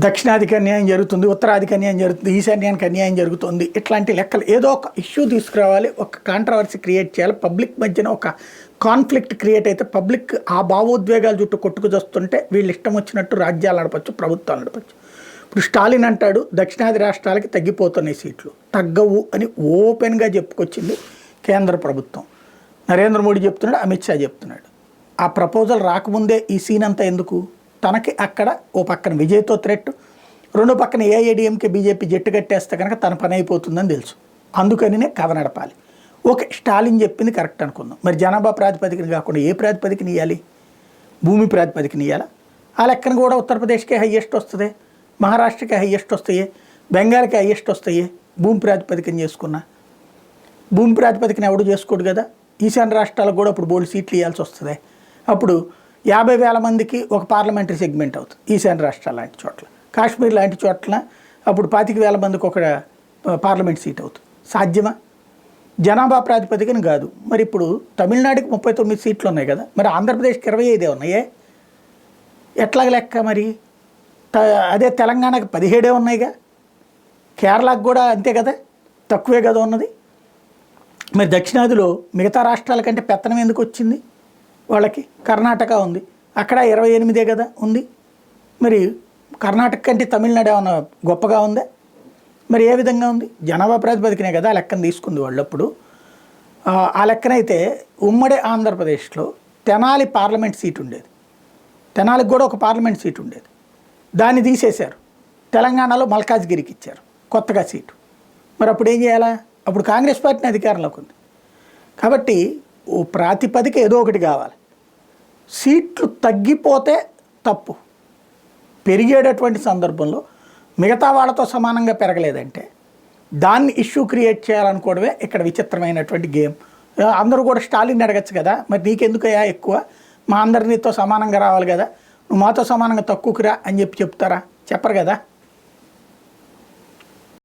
దక్షిణాదికి అన్యాయం జరుగుతుంది, ఉత్తరాదికి అన్యాయం జరుగుతుంది, ఈశాన్యానికి అన్యాయం జరుగుతుంది, ఇట్లాంటి లెక్కలు ఏదో ఒక ఇష్యూ తీసుకురావాలి, ఒక కాంట్రవర్సీ క్రియేట్ చేయాలి, పబ్లిక్ మధ్యన ఒక కాన్ఫ్లిక్ట్ క్రియేట్ అయితే పబ్లిక్ ఆ భావోద్వేగాల చుట్టూ కొట్టుకుదొస్తుంటే వీళ్ళు ఇష్టం వచ్చినట్టు రాజ్యాలు నడపచ్చు, ప్రభుత్వాలు నడపచ్చు. ఇప్పుడు స్టాలిన్ అంటాడు దక్షిణాది రాష్ట్రాలకి తగ్గిపోతున్నాయి సీట్లు, తగ్గవు అని ఓపెన్గా చెప్పుకొచ్చింది కేంద్ర ప్రభుత్వం. నరేంద్ర మోడీ చెప్తున్నాడు, అమిత్ షా చెప్తున్నాడు. ఆ ప్రపోజల్ రాకముందే ఈ సీన్ అంతా ఎందుకు? తనకి అక్కడ ఓ పక్కన విజయ్తో థ్రెట్, రెండో పక్కన ఏఐడిఎంకే బీజేపీ జట్టు కట్టేస్తే కనుక తన పని అయిపోతుందని తెలుసు. అందుకనినే కథ నడపాలి. ఓకే, స్టాలిన్ చెప్పింది కరెక్ట్ అనుకుందాం. మరి జనాభా ప్రాతిపదికన కాకుండా ఏ ప్రాతిపదికన ఇవ్వాలి? భూమి ప్రాతిపదికన ఇవ్వాలా? ఆ లెక్కన కూడా ఉత్తరప్రదేశ్కే హయ్యెస్ట్ వస్తుంది, మహారాష్ట్రకి హయ్యెస్ట్ వస్తాయి, బెంగాల్కి హయ్యెస్ట్ వస్తాయి. భూమి ప్రాతిపదికన చేసుకున్నా భూమి ప్రాతిపదికన ఎవడు చేసుకోడు కదా. ఈశాన్య రాష్ట్రాలకు కూడా అప్పుడు బోల్డ్ సీట్లు ఇవ్వాల్సి వస్తుంది. అప్పుడు 50,000 మందికి ఒక పార్లమెంటరీ సెగ్మెంట్ అవుతుంది ఈశాన్య రాష్ట్రాల లాంటి చోట్ల. కాశ్మీర్ లాంటి చోట్ల అప్పుడు 25,000 మందికి ఒక పార్లమెంట్ సీట్ అవుతుంది. సాధ్యమా? జనాభా ప్రాతిపదికన కాదు. మరి ఇప్పుడు తమిళనాడుకి 39 సీట్లు ఉన్నాయి కదా, మరి ఆంధ్రప్రదేశ్కి 25 ఉన్నాయే, ఎట్లాగ లెక్క మరి? అదే తెలంగాణకి 17 ఉన్నాయిగా, కేరళకు కూడా అంతే కదా, తక్కువే కదా ఉన్నది. మరి దక్షిణాదిలో మిగతా రాష్ట్రాల కంటే పెత్తనం ఎందుకు వచ్చింది వాళ్ళకి? కర్ణాటక ఉంది, అక్కడ 28 కదా ఉంది. మరి కర్ణాటక కంటే తమిళనాడు ఏమన్నా గొప్పగా ఉందా? మరి ఏ విధంగా ఉంది? జనాభా ప్రాతిపదికనే కదా ఆ లెక్కన తీసుకుంది వాళ్ళప్పుడు. ఆ లెక్కనైతే ఉమ్మడి ఆంధ్రప్రదేశ్లో తెనాలి పార్లమెంట్ సీట్ ఉండేది, తెనాలికి కూడా ఒక పార్లమెంట్ సీట్ ఉండేది, దాన్ని తీసేశారు. తెలంగాణలో మల్కాజ్గిరికి ఇచ్చారు కొత్తగా సీటు. మరి అప్పుడు ఏం చేయాలా? అప్పుడు కాంగ్రెస్ పార్టీని అధికారంలోకి ఉంది కాబట్టి ఓ ప్రాతిపదిక ఏదో ఒకటి కావాలి. సీట్లు తగ్గిపోతే తప్పు, పెరిగేటటువంటి సందర్భంలో మిగతా వాళ్ళతో సమానంగా పెరగలేదంటే దాన్ని ఇష్యూ క్రియేట్ చేయాలనుకోవడమే ఇక్కడ విచిత్రమైనటువంటి గేమ్. అందరూ కూడా స్టాలిన్ అడగచ్చు కదా, మరి నీకెందుకయ్యా ఎక్కువ, మా అందరితో సమానంగా రావాలి కదా, నువ్వు మాతో సమానంగా తక్కువకి రా అని చెప్తారా? చెప్పరు కదా.